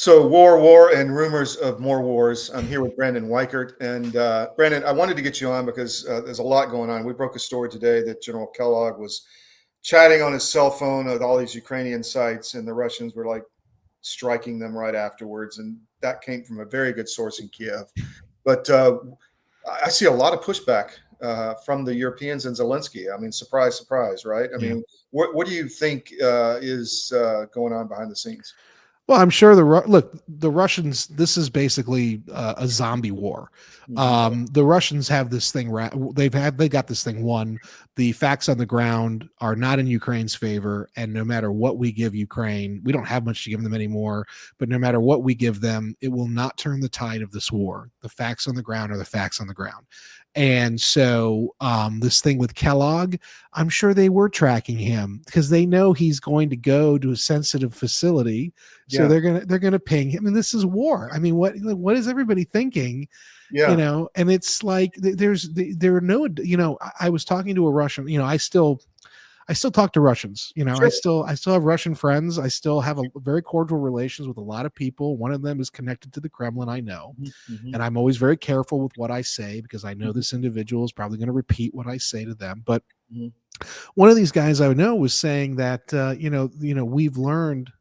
So war, and rumors of more wars. I'm here with Brandon Weichert. And Brandon, I wanted to get you on because there's a lot going on. We broke a story today that General Kellogg was chatting on his cell phone with all these Ukrainian sites, and the Russians were like striking them right afterwards. And that came from a very good source in Kiev. But I see a lot of pushback from the Europeans and Zelensky. I mean, surprise, surprise, right? I mean, what do you think is going on behind the scenes? Well, I'm sure the Russians. This is basically a zombie war. The Russians have this thing. They got this thing won. The facts on the ground are not in Ukraine's favor, and no matter what we give Ukraine, we don't have much to give them anymore. But no matter what we give them, it will not turn the tide of this war. The facts on the ground are the facts on the ground. And so this thing with Kellogg, I'm sure they were tracking him because they know he's going to go to a sensitive facility. So they're gonna ping him. And this is war. I mean, what is everybody thinking? Yeah. You know, and it's like there are no, you know, I was talking to a Russian, you know, I still talk to Russians, you know, Sure. I still have Russian friends. I still have a very cordial relations with a lot of people. One of them is connected to the Kremlin, I know. Mm-hmm. And I'm always very careful with what I say because I know this individual is probably going to repeat what I say to them. But one of these guys I know was saying that, you know, we've learned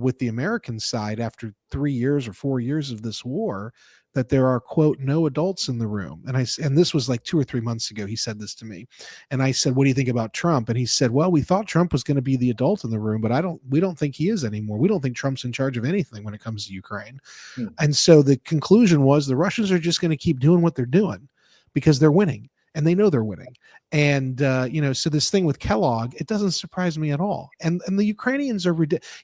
with the American side after 3 years or 4 years of this war that there are, quote, no adults in the room. And this was like 2 or 3 months ago. He said this to me. And I said, what do you think about Trump? And he said, well, we thought Trump was going to be the adult in the room, but we don't think he is anymore. We don't think Trump's in charge of anything when it comes to Ukraine. And so the conclusion was the Russians are just going to keep doing what they're doing because they're winning. And they know they're winning. And, you know, so this thing with Kellogg, it doesn't surprise me at all. And the Ukrainians are,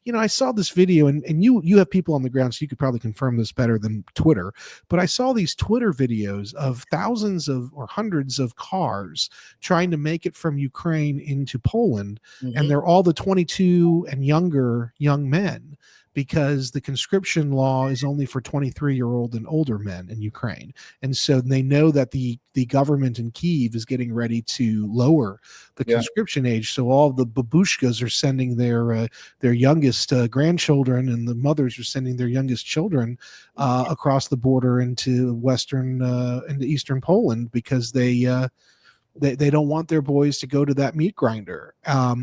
you know, I saw this video and you have people on the ground, so you could probably confirm this better than Twitter. But I saw these Twitter videos of thousands of or hundreds of cars trying to make it from Ukraine into Poland. And they're all the 22 and younger young men, because the conscription law is only for 23-year-old and older men in Ukraine. And so they know that the government in Kyiv is getting ready to lower the conscription age. So all the babushkas are sending their youngest grandchildren, and the mothers are sending their youngest children across the border into eastern Poland because they don't want their boys to go to that meat grinder.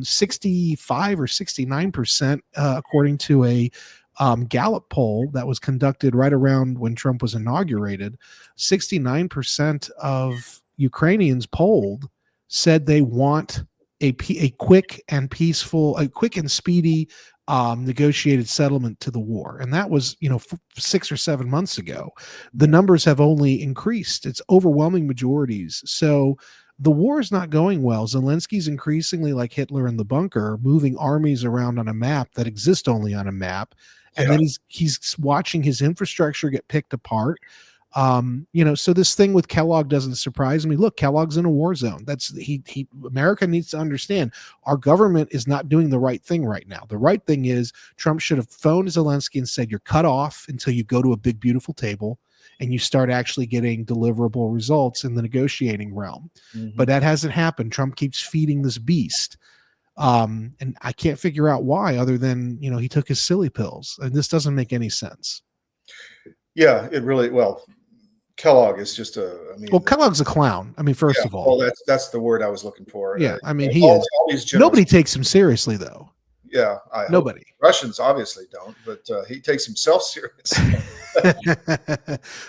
65 or 69%, according to a Gallup poll that was conducted right around when Trump was inaugurated, 69% of Ukrainians polled said they want a quick and peaceful, a quick and speedy negotiated settlement to the war. And that was, you know, 6 or 7 months ago. The numbers have only increased. It's overwhelming majorities. So the war is not going well. Zelensky's increasingly like Hitler in the bunker, moving armies around on a map that exist only on a map. And then he's watching his infrastructure get picked apart. You know, so this thing with Kellogg doesn't surprise me. Look, Kellogg's in a war zone. America needs to understand our government is not doing the right thing right now. The right thing is Trump should have phoned Zelensky and said, you're cut off until you go to a big, beautiful table and you start actually getting deliverable results in the negotiating realm. But that hasn't happened. Trump keeps feeding this beast. And I can't figure out why, other than, you know, he took his silly pills, and this doesn't make any sense. Yeah, it really, Kellogg is just Kellogg's a clown. I mean, first of all, that's the word I was looking for. Yeah. I mean, he is. Nobody takes him seriously though. Yeah. Nobody. Russians obviously don't, but he takes himself seriously.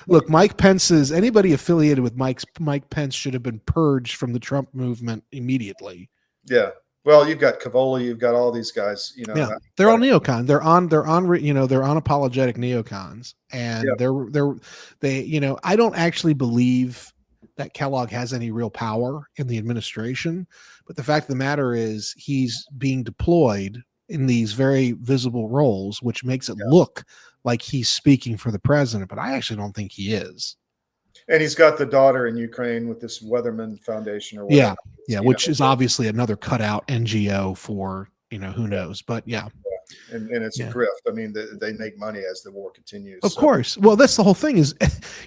Look, anybody affiliated with Mike Pence should have been purged from the Trump movement immediately. Yeah. Well, you've got Cavoli, you've got all these guys, you know. Yeah, they're all neocon. They're unapologetic neocons, and they, you know, I don't actually believe that Kellogg has any real power in the administration, but the fact of the matter is he's being deployed in these very visible roles, which makes it look like he's speaking for the president, but I actually don't think he is. And he's got the daughter in Ukraine with this Weatherman Foundation or whatever. Yeah, which is obviously another cutout NGO for, you know, who knows, but And it's a grift. I mean, they make money as the war continues. Of course. Well, that's the whole thing is,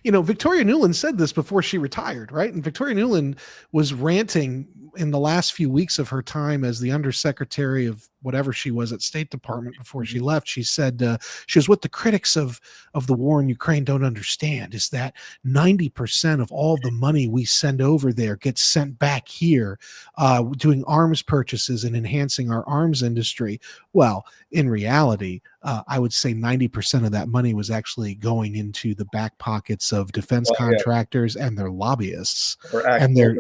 you know, Victoria Nuland said this before she retired, right? And Victoria Nuland was ranting in the last few weeks of her time as the undersecretary of whatever she was at State Department before she left, she said she was, what the critics of the war in Ukraine don't understand is that 90% of all the money we send over there gets sent back here, doing arms purchases and enhancing our arms industry. Well, in reality, I would say 90% of that money was actually going into the back pockets of defense contractors and their lobbyists. And they're,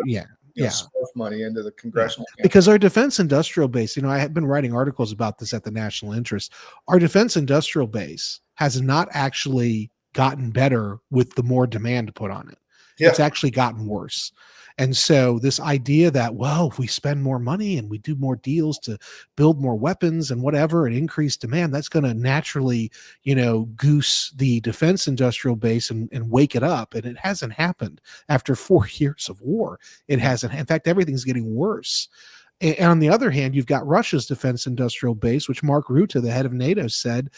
money into the congressional because our defense industrial base, I have been writing articles about this at the National Interest. Our defense industrial base has not actually gotten better with the more demand put on it. It's actually gotten worse. And so this idea that, well, if we spend more money and we do more deals to build more weapons and whatever and increase demand, that's going to naturally, goose the defense industrial base and wake it up. And it hasn't happened after 4 years of war. It hasn't. In fact, everything's getting worse. And on the other hand, you've got Russia's defense industrial base, which Mark Rutte, the head of NATO, said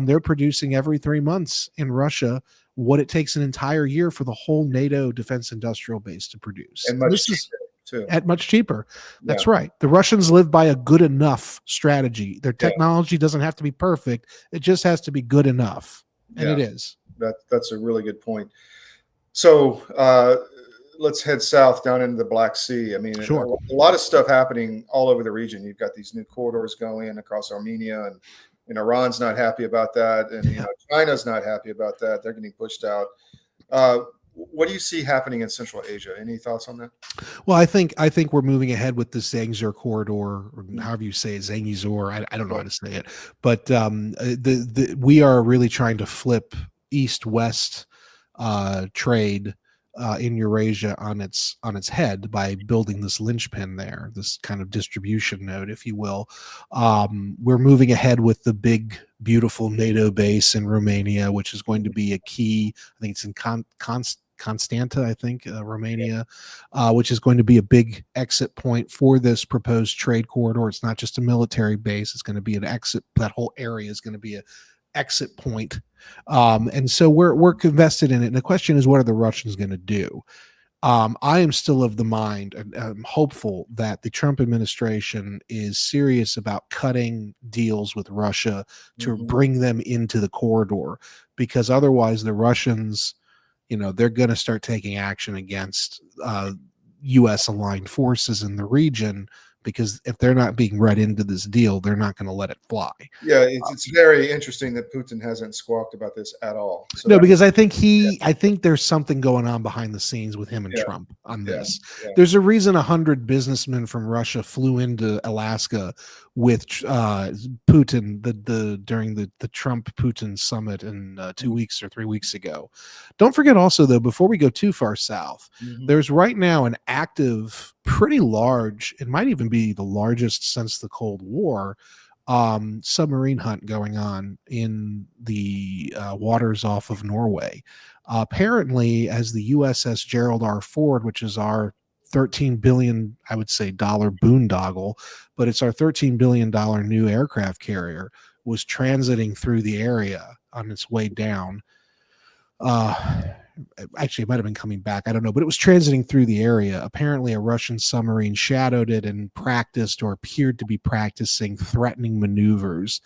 they're producing every 3 months in Russia what it takes an entire year for the whole NATO defense industrial base to produce. And much cheaper, too. At much cheaper. That's right. The Russians live by a good enough strategy. Their technology doesn't have to be perfect. It just has to be good enough. And it is. That's a really good point. So let's head south down into the Black Sea. I mean, a lot of stuff happening all over the region. You've got these new corridors going across Armenia, and Iran's not happy about that, and China's not happy about that. They're getting pushed out. What do you see happening in Central Asia? Any thoughts on that? Well, I think we're moving ahead with the Zangezur corridor, or however you say it, Zangezur. I don't know how to say it, but we are really trying to flip east-west trade in Eurasia on its head by building this linchpin there, this kind of distribution node, if you will. We're moving ahead with the big, beautiful NATO base in Romania, which is going to be a key. I think it's in Constanta, I think, Romania, which is going to be a big exit point for this proposed trade corridor. It's not just a military base; it's going to be an exit. That whole area is going to be a exit point. And so we're invested in it. And the question is, what are the Russians going to do? I am still of the mind, and I'm hopeful that the Trump administration is serious about cutting deals with Russia to bring them into the corridor, because otherwise the Russians, they're going to start taking action against U.S. aligned forces in the region, because if they're not being read into this deal, they're not going to let it fly. Yeah, it's very interesting that Putin hasn't squawked about this at all. So no, because I think I think there's something going on behind the snes with him and Trump on this. There's a reason 100 businessmen from Russia flew into Alaska with Putin during the Trump-Putin summit in 2 weeks or 3 weeks ago. Don't forget also, though, before we go too far south, there's right now an active, pretty large, it might even be the largest since the Cold War, submarine hunt going on in the waters off of Norway. Apparently, as the USS Gerald R. Ford, which is our $13 billion, I would say, dollar boondoggle, but it's our $13 billion new aircraft carrier, was transiting through the area on its way down. Actually, it might have been coming back. I don't know, but it was transiting through the area. Apparently, a Russian submarine shadowed it and practiced, or appeared to be practicing, threatening maneuvers,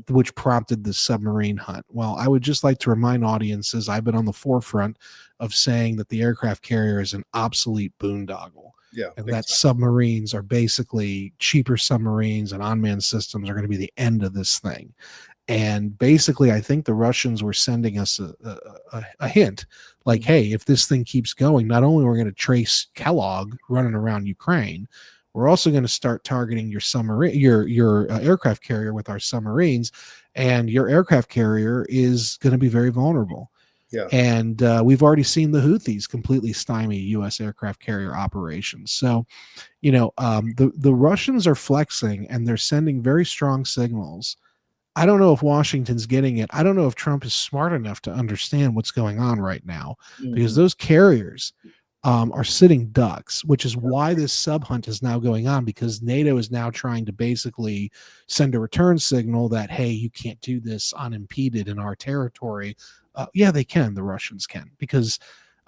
which prompted the submarine hunt. Well, I would just like to remind audiences, I've been on the forefront of saying that the aircraft carrier is an obsolete boondoggle. Yeah, and that submarines are basically cheaper submarines, and unmanned systems are going to be the end of this thing. And basically, I think the Russians were sending us a hint, like, hey, if this thing keeps going, not only are we going to trace Kellogg running around Ukraine, we're also going to start targeting your submarine, your aircraft carrier with our submarines, and your aircraft carrier is going to be very vulnerable. Yeah. And we've already seen the Houthis completely stymie U.S. aircraft carrier operations. So, the Russians are flexing, and they're sending very strong signals. I don't know if Washington's getting it. I don't know if Trump is smart enough to understand what's going on right now, because those carriers are sitting ducks, which is why this sub hunt is now going on, because NATO is now trying to basically send a return signal that, hey, you can't do this unimpeded in our territory. Yeah, they can. The Russians can, because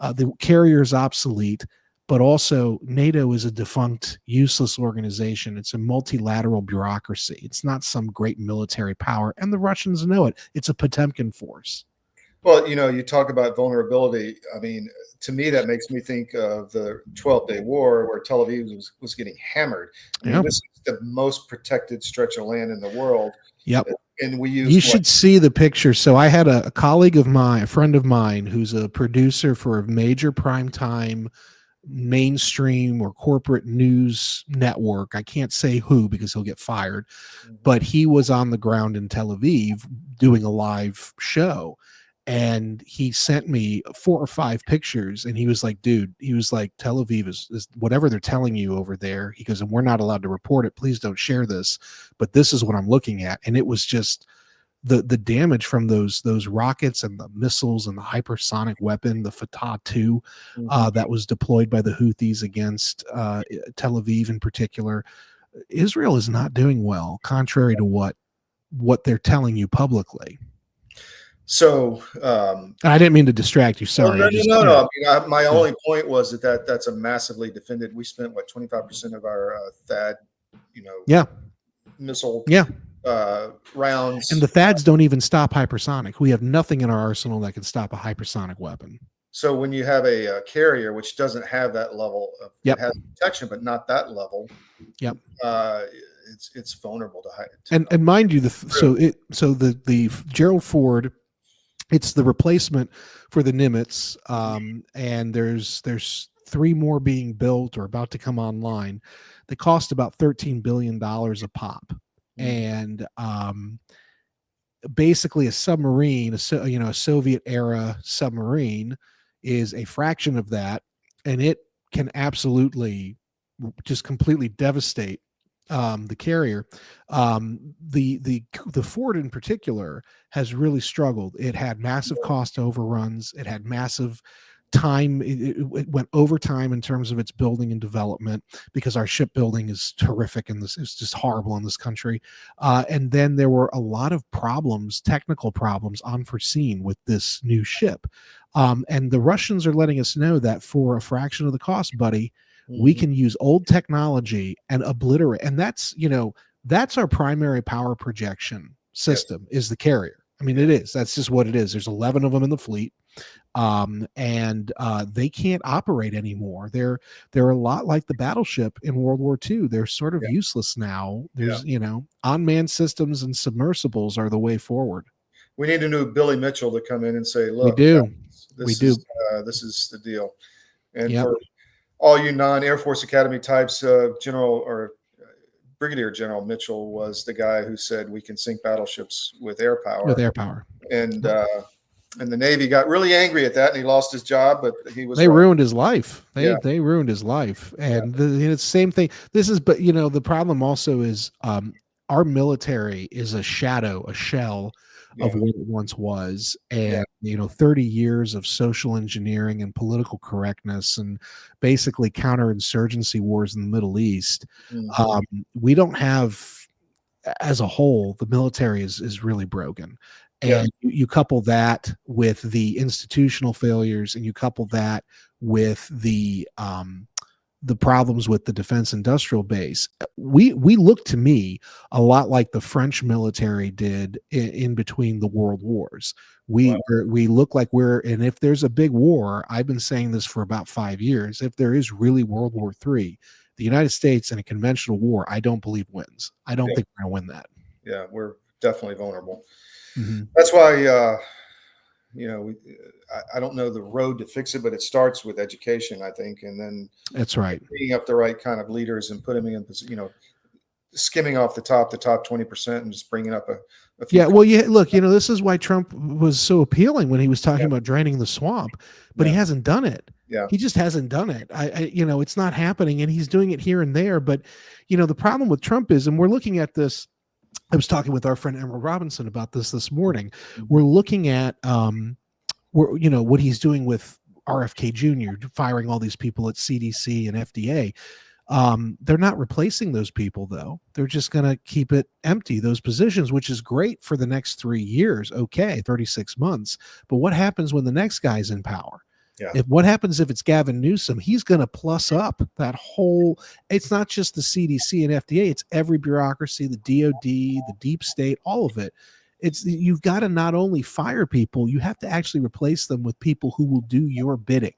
the carrier is obsolete. but also NATO is a defunct, useless organization. It's a multilateral bureaucracy. It's not some great military power, and the Russians know it. It's a Potemkin force. Well, you talk about vulnerability. I mean, to me, that makes me think of the 12-day war where Tel Aviv was getting hammered. I mean, this is the most protected stretch of land in the world. Yep. And we You should see the picture. So I had a colleague of mine, a friend of mine, who's a producer for a major primetime mainstream or corporate news network. I can't say who because he'll get fired, but he was on the ground in Tel Aviv doing a live show. And he sent me 4 or 5 pictures, and he was like, dude, he was like, Tel Aviv is whatever they're telling you over there. He goes, and we're not allowed to report it. Please don't share this. But this is what I'm looking at. And it was just the damage from those rockets and the missiles and the hypersonic weapon, the Fatah 2, that was deployed by the Houthis against Tel Aviv in particular. Israel is not doing well, contrary to what they're telling you publicly. So I didn't mean to distract you. Sorry. No. I mean, my only point was that's a massively defended. We spent 25% of our THAAD, missile rounds, and the THAADs don't even stop hypersonic. We have nothing in our arsenal that can stop a hypersonic weapon. So when you have a carrier which doesn't have that level of it has protection, but not that level, it's vulnerable to and mind you, the Gerald Ford. It's the replacement for the Nimitz, and there's 3 more being built or about to come online. They cost about $13 billion a pop, and basically a submarine, a Soviet era submarine, is a fraction of that, and it can absolutely just completely devastate the carrier. The Ford in particular has really struggled. It had massive cost overruns. It had massive time. It went overtime in terms of its building and development because our shipbuilding is horrific and this is just horrible in this country. And then there were a lot of problems, technical problems, unforeseen with this new ship. And the Russians are letting us know that for a fraction of the cost, buddy, we can use old technology and obliterate. And that's our primary power projection system is the carrier. I mean, it is. That's just what it is. There's 11 of them in the fleet. And they can't operate anymore. They're a lot like the battleship in World War II. They're sort of useless now. There's, unmanned systems and submersibles are the way forward. We need a new Billy Mitchell to come in and say, look, we do. This is the deal. And for all you non-Air Force Academy types, General or Brigadier General Mitchell was the guy who said we can sink battleships with air power. And the Navy got really angry at that, and he lost his job. But they ruined his life. They ruined his life, and it's the same thing. But the problem also is our military is a shell of what it once was. And 30 years of social engineering and political correctness and basically counterinsurgency wars in the Middle East. We don't have, as a whole, the military is really broken. And you couple that with the institutional failures, and you couple that with the problems with the defense industrial base. We look to me a lot like the French military did in between the world wars. We look like and if there's a big war, I've been saying this for about 5 years, if there is really World War III, the United States in a conventional war, I don't believe wins. I don't think we're going to win that. Yeah, we're definitely vulnerable. That's why, I don't know the road to fix it, but it starts with education, I think. And then that's right. Bringing up the right kind of leaders and putting them in, skimming off the top 20% and just bringing up a few. Yeah. Well, look, this is why Trump was so appealing when he was talking about draining the swamp, but he hasn't done it. Yeah. He just hasn't done it. It's not happening, and he's doing it here and there. But, the problem with Trump is, and we're looking at this, I was talking with our friend Emerald Robinson about this morning. We're looking at, what he's doing with RFK Jr., firing all these people at CDC and FDA. They're not replacing those people, though. They're just going to keep it empty, those positions, which is great for the next 3 years. Okay, 36 months. But what happens when the next guy's in power? Yeah. If what happens if it's Gavin Newsom, he's going to plus up that whole. It's not just the CDC and FDA; it's every bureaucracy, the DoD, the deep state, all of it. It's you've got to not only fire people, you have to actually replace them with people who will do your bidding,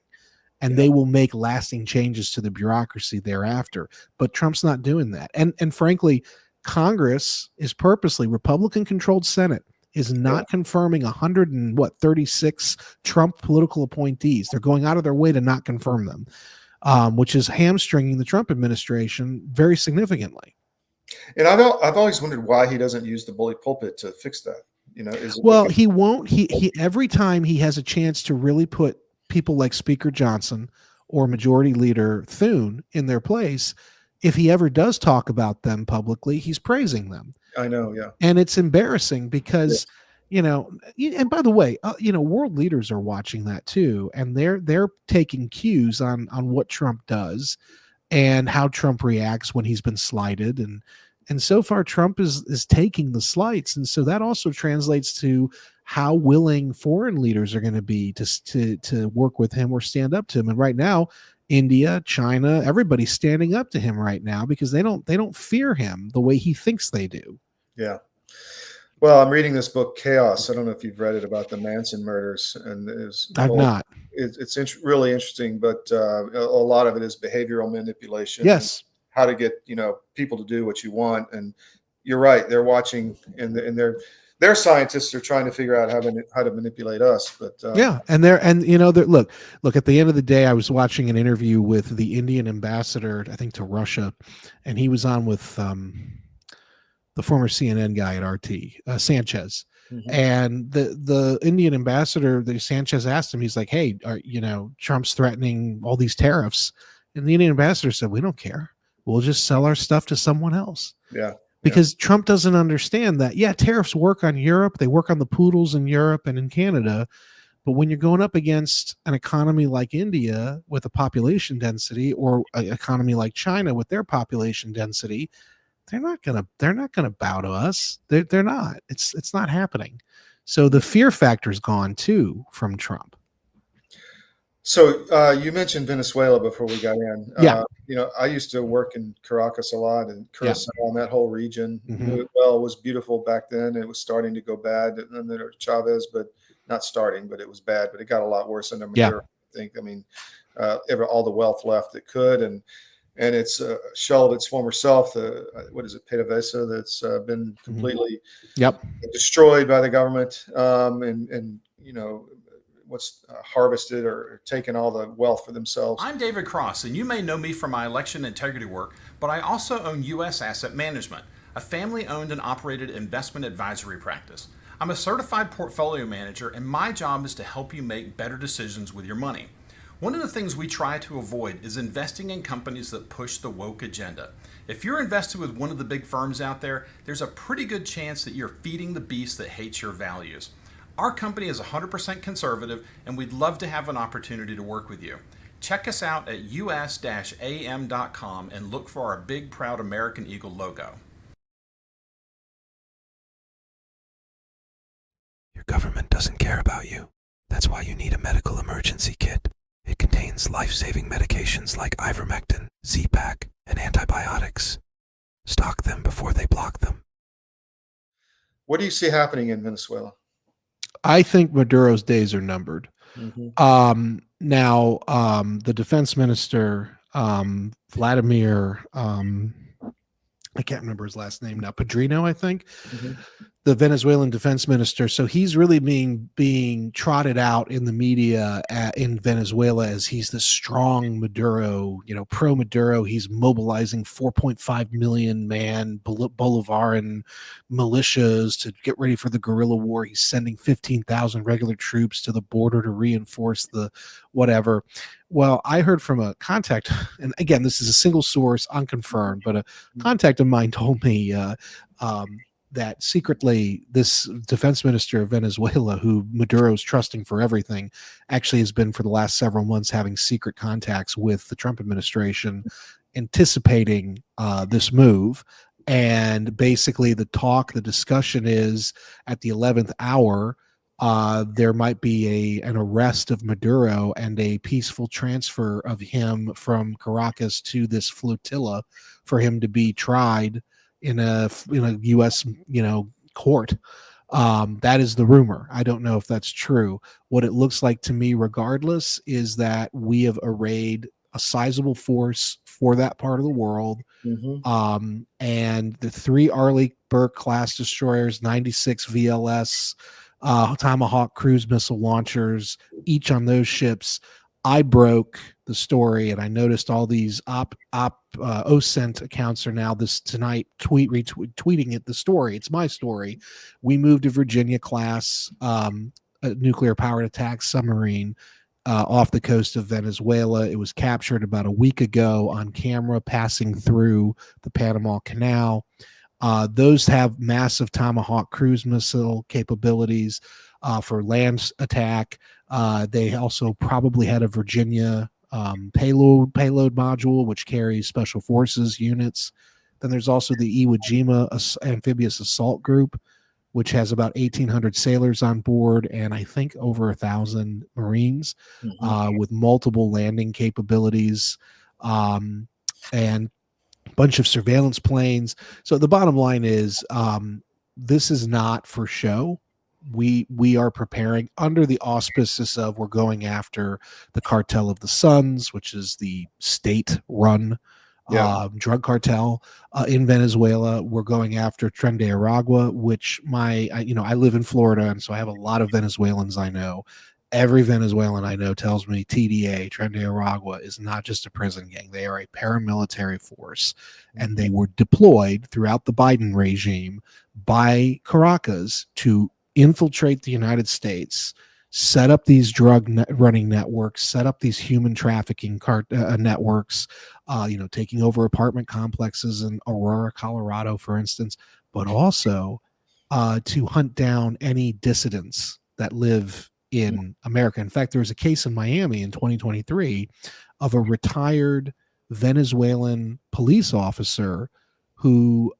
and Yeah. they will make lasting changes to the bureaucracy thereafter. But Trump's not doing that, and frankly, Congress is purposely Republican-controlled Senate is not confirming 136 Trump political appointees. They're going out of their way to not confirm them, which is hamstringing the Trump administration very significantly. And I've always wondered why he doesn't use the bully pulpit to fix that. Is it Well, because, he won't. He every time he has a chance to really put people like Speaker Johnson or Majority Leader Thune in their place, if he ever does talk about them publicly, he's praising them. I know, yeah. And it's embarrassing because, Yes. and by the way, world leaders are watching that too, and they're taking cues on what Trump does and how Trump reacts when he's been slighted, and so far Trump is taking the slights, and so that also translates to how willing foreign leaders are going to be to work with him or stand up to him. And right now, India, China, everybody's standing up to him right now because they don't fear him the way he thinks they do. Yeah. Well, I'm reading this book, Chaos. I don't know if you've read it, about the Manson murders, and I've not. It's really interesting, but a lot of it is behavioral manipulation. Yes. How to get people to do what you want. And you're right; they're watching, and their scientists are trying to figure out how to manipulate us. But yeah, and look. At the end of the day, I was watching an interview with the Indian ambassador, I think, to Russia, and he was on with the former CNN guy at RT, Sanchez. Mm-hmm. And the Indian ambassador, the Sanchez asked him, he's like, hey, Trump's threatening all these tariffs. And the Indian ambassador said, we don't care. We'll just sell our stuff to someone else. Yeah. Because Trump doesn't understand that, tariffs work on Europe. They work on the poodles in Europe and in Canada. But when you're going up against an economy like India with a population density, or an economy like China with their population density, they're not gonna bow to us. They're not. It's not happening. So the fear factor is gone too from Trump. So you mentioned Venezuela before we got in. Yeah. I used to work in Caracas a lot, and Curacao and that whole region. Mm-hmm. Knew it well. It was beautiful back then. It was starting to go bad. And then there was Chavez, but not starting, but it was bad. But it got a lot worse under Maduro. I think. I mean, all the wealth left it could, and it's a shell of its former self. What is it, PDVSA, that's been completely destroyed by the government, and what's harvested or taken all the wealth for themselves. I'm David Cross, and you may know me from my election integrity work, but I also own U.S. Asset Management, a family-owned and operated investment advisory practice. I'm a certified portfolio manager, and my job is to help you make better decisions with your money. One of the things we try to avoid is investing in companies that push the woke agenda. If you're invested with one of the big firms out there, there's a pretty good chance that you're feeding the beast that hates your values. Our company is 100% conservative, and we'd love to have an opportunity to work with you. Check us out at us-am.com and look for our big, proud American Eagle logo. Your government doesn't care about you. That's why you need a medical emergency kit. It contains life-saving medications like ivermectin, Z-Pak, and antibiotics. Stock them before they block them. What do you see happening in Venezuela? I think Maduro's days are numbered. Mm-hmm. Now, the defense minister, Vladimir, I can't remember his last name now, Padrino, I think, the Venezuelan defense minister. So he's really being trotted out in the media in Venezuela as he's the strong Maduro, pro-Maduro. He's mobilizing 4.5 million man Bolivaran militias to get ready for the guerrilla war. He's sending 15,000 regular troops to the border to reinforce the whatever. Well, I heard from a contact, and again, this is a single source, unconfirmed, but a contact of mine told me that secretly this defense minister of Venezuela, who Maduro's trusting for everything, actually has been for the last several months having secret contacts with the Trump administration, anticipating this move. And basically the discussion is at the 11th hour, there might be an arrest of Maduro and a peaceful transfer of him from Caracas to this flotilla for him to be tried in a U.S. court. That is the rumor. I don't know if that's true. What it looks like to me, regardless, is that we have arrayed a sizable force for that part of the world. And the 3 Arleigh Burke class destroyers, 96 VLS Tomahawk cruise missile launchers, each on those ships. I broke the story, and I noticed all these OSENT accounts are now this tonight retweeting it. The story, it's my story. We moved a Virginia class a nuclear powered attack submarine off the coast of Venezuela. It was captured about a week ago on camera passing through the Panama Canal. Those have massive Tomahawk cruise missile capabilities for land attack. They also probably had a Virginia payload module, which carries special forces units. Then there's also the Iwo Jima amphibious assault group, which has about 1,800 sailors on board and I think over 1,000 Marines with multiple landing capabilities and a bunch of surveillance planes. So the bottom line is this is not for show. We are preparing under the auspices of we're going after the Cartel of the Suns, which is the state-run drug cartel in Venezuela. We're going after Tren de Aragua, which I live in Florida, and so I have a lot of Venezuelans I know. Every Venezuelan I know tells me TDA, Tren de Aragua, is not just a prison gang. They are a paramilitary force, and they were deployed throughout the Biden regime by Caracas to infiltrate the United States, set up these running networks, set up these human trafficking networks, taking over apartment complexes in Aurora, Colorado, for instance, but also to hunt down any dissidents that live in America. In fact, there was a case in Miami in 2023 of a retired Venezuelan police officer who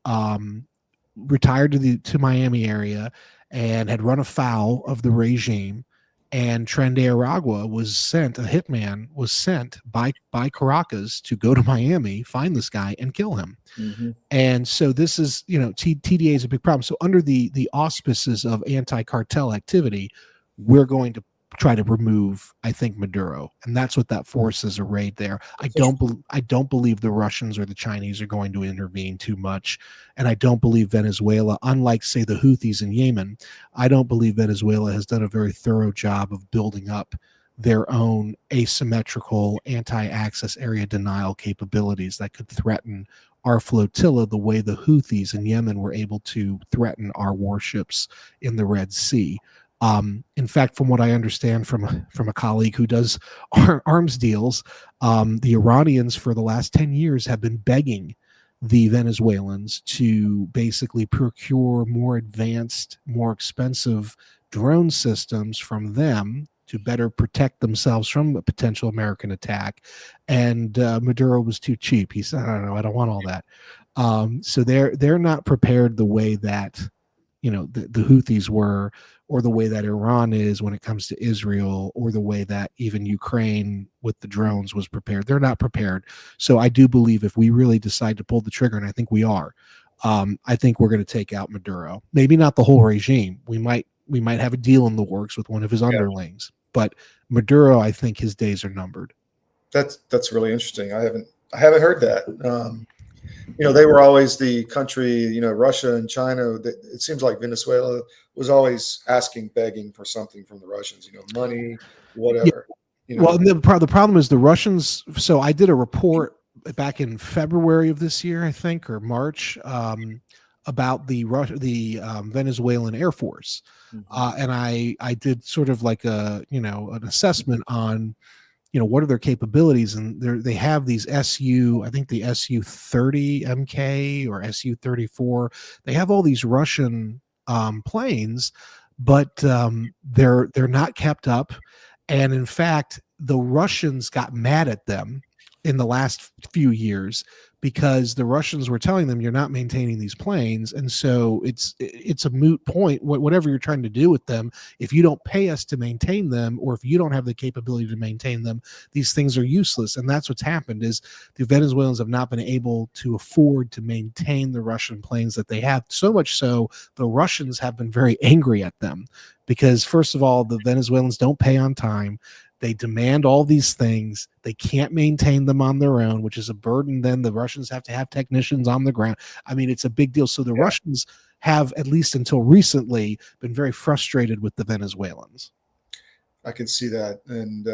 retired to Miami area and had run afoul of the regime. And Tren de Aragua was sent, a hitman was sent by Caracas to go to Miami, find this guy, and kill him. And so this is, TDA is a big problem. So under the auspices of anti-cartel activity, we're going to try to remove, I think, Maduro, and that's what that force is arrayed there. I don't believe the Russians or the Chinese are going to intervene too much, and I don't believe Venezuela, unlike say the Houthis in Yemen, I don't believe Venezuela has done a very thorough job of building up their own asymmetrical anti-access area denial capabilities that could threaten our flotilla the way the Houthis in Yemen were able to threaten our warships in the Red Sea. In fact, from what I understand from a colleague who does arms deals, the Iranians for the last 10 years have been begging the Venezuelans to basically procure more advanced, more expensive drone systems from them to better protect themselves from a potential American attack. And Maduro was too cheap. He said, I don't want all that. So they're not prepared the way that the Houthis were, or the way that Iran is when it comes to Israel, or the way that even Ukraine with the drones was prepared. They're not prepared. So I do believe if we really decide to pull the trigger, and I think we are, I think we're going to take out Maduro. Maybe not the whole regime. We might have a deal in the works with one of his underlings, but Maduro, I think his days are numbered. That's really interesting. I haven't heard that. They were always the country, Russia and China. It seems like Venezuela was always begging for something from the Russians, money, whatever. Well, and the problem is the Russians. So I did a report back in February of this year, I think, or March, about the Venezuelan Air Force, and I did sort of like an assessment on what are their capabilities, and they have these I think the Su-30 MK or Su-34. They have all these Russian planes, but they're not kept up. And in fact, the Russians got mad at them in the last few years, because the Russians were telling them, you're not maintaining these planes, and so it's a moot point. Whatever you're trying to do with them, if you don't pay us to maintain them, or if you don't have the capability to maintain them, these things are useless. And that's what's happened, is the Venezuelans have not been able to afford to maintain the Russian planes that they have. So much so, the Russians have been very angry at them, because first of all, the Venezuelans don't pay on time. They demand all these things. They can't maintain them on their own, which is a burden. Then the Russians have to have technicians on the ground. I mean, it's a big deal. So the Russians have, at least until recently, been very frustrated with the Venezuelans. I can see that. And,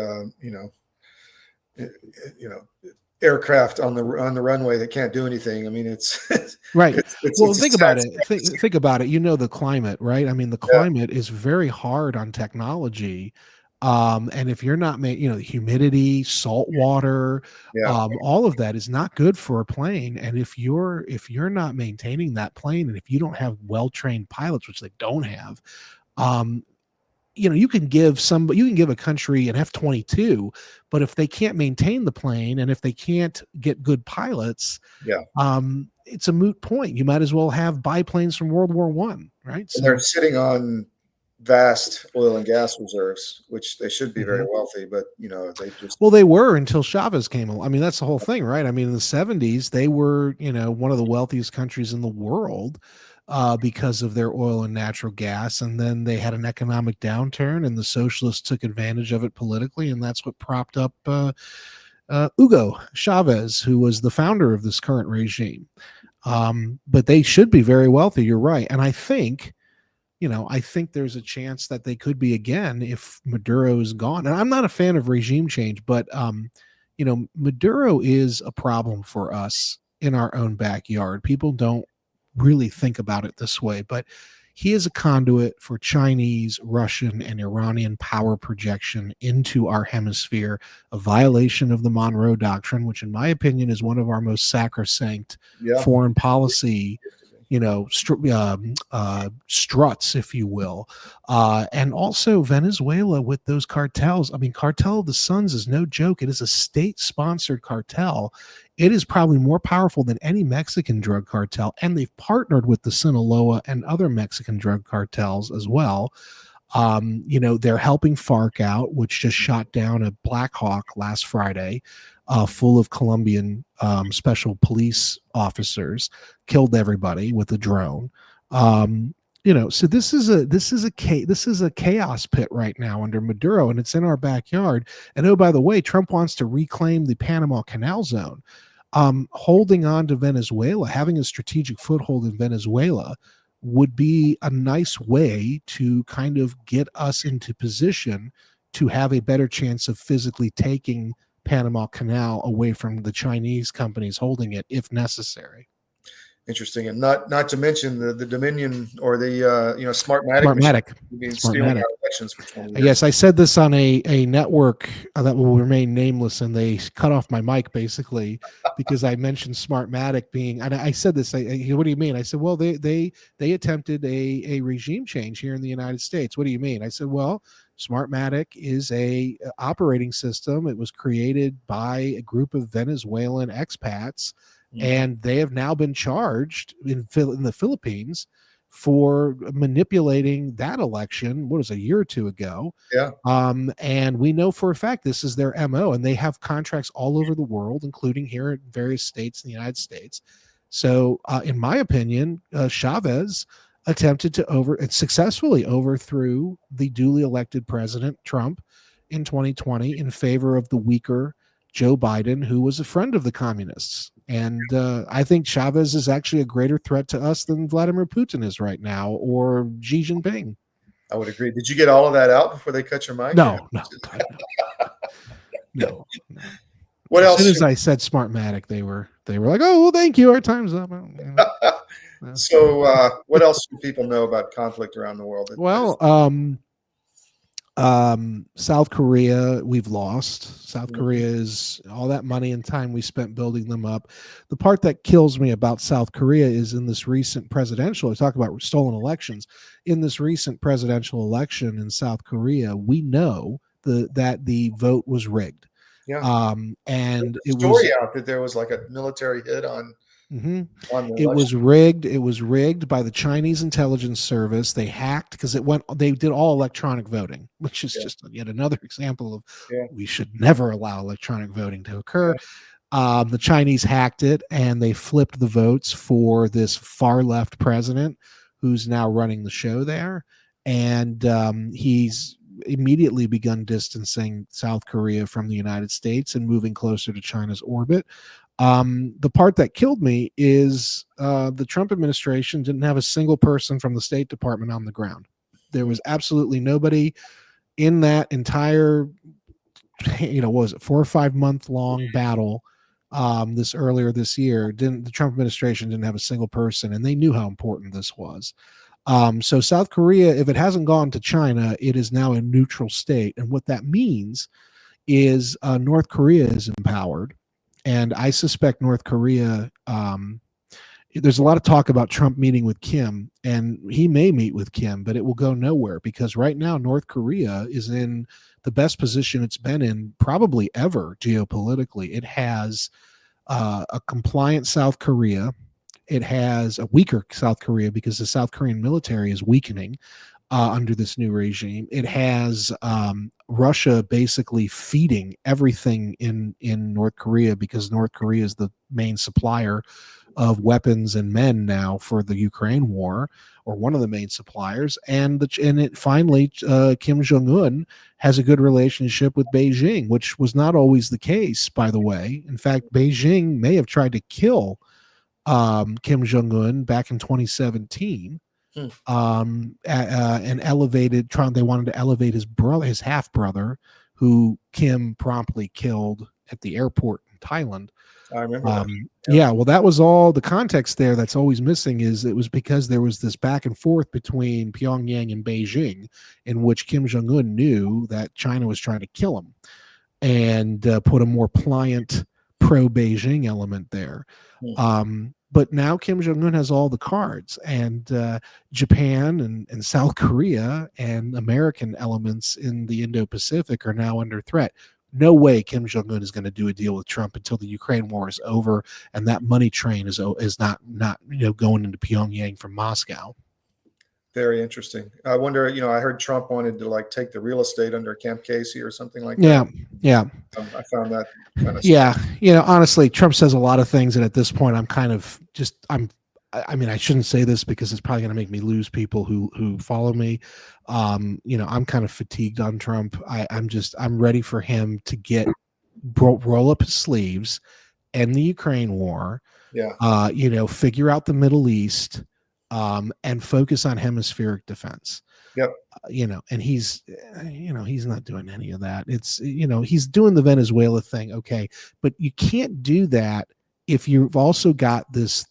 aircraft on the runway that can't do anything. I mean, it's right. It's think about it. Think about it. You know, the climate, right? I mean, the climate is very hard on technology. And if you're not humidity, salt water, all of that is not good for a plane. And if you're not maintaining that plane, and if you don't have well-trained pilots, which they don't have, you can give a country an F-22, but if they can't maintain the plane, and if they can't get good pilots, it's a moot point. You might as well have biplanes from World War I, right? So they're sitting on vast oil and gas reserves, which they should be very wealthy, but they were until Chavez came along. I mean, that's the whole thing, right? I mean, in the 70s, they were, one of the wealthiest countries in the world because of their oil and natural gas. And then they had an economic downturn, and the socialists took advantage of it politically. And that's what propped up Hugo Chavez, who was the founder of this current regime. But they should be very wealthy. You're right. And I think there's a chance that they could be again if Maduro is gone. And I'm not a fan of regime change, but, Maduro is a problem for us in our own backyard. People don't really think about it this way, but he is a conduit for Chinese, Russian, and Iranian power projection into our hemisphere, a violation of the Monroe Doctrine, which in my opinion is one of our most sacrosanct foreign policy struts, if you will. And also Venezuela with those cartels. I mean, Cartel of the Suns is no joke. It is a state-sponsored cartel. It is probably more powerful than any Mexican drug cartel, and they've partnered with the Sinaloa and other Mexican drug cartels as well. They're helping FARC out, which just shot down a Black Hawk last Friday, full of Colombian special police officers, killed everybody with a drone. So this is a chaos pit right now under Maduro, and it's in our backyard. And oh, by the way, Trump wants to reclaim the Panama Canal Zone. Holding on to Venezuela, having a strategic foothold in Venezuela, would be a nice way to kind of get us into position to have a better chance of physically taking Panama Canal away from the Chinese companies holding it, if necessary. Interesting. And not to mention the Dominion, or the Smartmatic. Stealing our elections for 20 years. Yes, I said this on a network that will remain nameless, and they cut off my mic basically because I mentioned Smartmatic being. And I said this. What do you mean? I said, well, they attempted a regime change here in the United States. What do you mean? I said, well, Smartmatic is a operating system. It was created by a group of Venezuelan expats. And they have now been charged in the Philippines for manipulating that election. What was it, a year or two ago? And we know for a fact this is their MO, and they have contracts all over the world, including here in various states in the United States. So, in my opinion, Chavez attempted to successfully overthrew the duly elected president Trump in 2020 in favor of the weaker Joe Biden, who was a friend of the communists. And I think Chavez is actually a greater threat to us than Vladimir Putin is right now, or Xi Jinping. I would agree. Did you get all of that out before they cut your mic? No. What else? As soon as I said Smartmatic, they were like, "Oh, well, thank you. Our time's up." So, what else do people know about conflict around the world? South Korea, we've lost. South Korea is all that money and time we spent building them up. The part that kills me about South Korea is in this recent presidential, I talk about stolen elections. In this recent presidential election in South Korea, we know that the vote was rigged. Yeah. And There's a story out that there was like a military hit on Mhm. on the It was election. rigged. It was rigged by the Chinese intelligence service. They hacked because it went. They did all electronic voting, which is Yeah. just yet another example of Yeah. we should never allow electronic voting to occur. Yeah. The Chinese hacked it and they flipped the votes for this far left president who's now running the show there. And he's immediately begun distancing South Korea from the United States and moving closer to China's orbit. The part that killed me is the Trump administration didn't have a single person from the State Department on the ground. There was absolutely nobody in that entire, what was it, 4 or 5 month long battle. This earlier this year, the Trump administration didn't have a single person, and they knew how important this was. So South Korea, if it hasn't gone to China, it is now a neutral state, and what that means is North Korea is empowered, and I suspect North Korea. There's a lot of talk about Trump meeting with Kim, and he may meet with Kim, but it will go nowhere because right now North Korea is in the best position it's been in probably ever geopolitically. It has a compliant South Korea. It has a weaker South Korea because the South Korean military is weakening under this new regime. It has Russia basically feeding everything in North Korea because North Korea is the main supplier of weapons and men now for the Ukraine war, or one of the main suppliers. And it finally, Kim Jong-un has a good relationship with Beijing, which was not always the case, by the way. In fact, Beijing may have tried to kill Kim Jong-un back in 2017. And elevated Trump. They wanted to elevate his brother, his half brother, who Kim promptly killed at the airport in Thailand. I remember that. Yeah, well, that was all the context there. That's always missing is it was because there was this back and forth between Pyongyang and Beijing, in which Kim Jong-un knew that China was trying to kill him, and put a more pliant pro-Beijing element there. But now Kim Jong-un has all the cards, and Japan and South Korea and American elements in the Indo-Pacific are now under threat. No way Kim Jong-un is going to do a deal with Trump until the Ukraine war is over, and that money train is not going into Pyongyang from Moscow. Very interesting. I wonder, I heard Trump wanted to like take the real estate under Camp Casey or something like that. Yeah. I found that kind of honestly, Trump says a lot of things, and at this point, I'm kind of I mean, I shouldn't say this because it's probably going to make me lose people who follow me. I'm kind of fatigued on Trump. I'm ready for him to roll up his sleeves, end the Ukraine war. Yeah. Figure out the Middle East, and focus on hemispheric defense. Yep. And he's not doing any of that. It's, he's doing the Venezuela thing. Okay. But you can't do that if you've also got this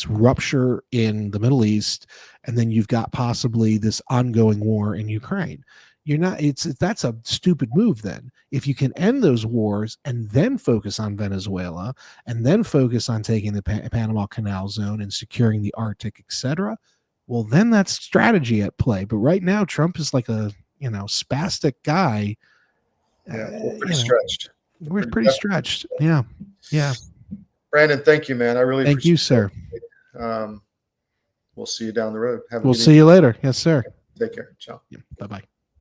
rupture in the Middle East, and then you've got possibly this ongoing war in Ukraine. That's a stupid move. Then if you can end those wars and then focus on Venezuela and then focus on taking the Panama Canal Zone and securing the Arctic, etc., well, then that's strategy at play. But right now, Trump is like a spastic guy. Yeah, we're pretty stretched. We're pretty stretched. Yeah. Brandon, thank you, man. I really thank you, sir. We'll see you down the road. We'll see you later. Yes, sir. Take care. Ciao. Yeah, bye-bye.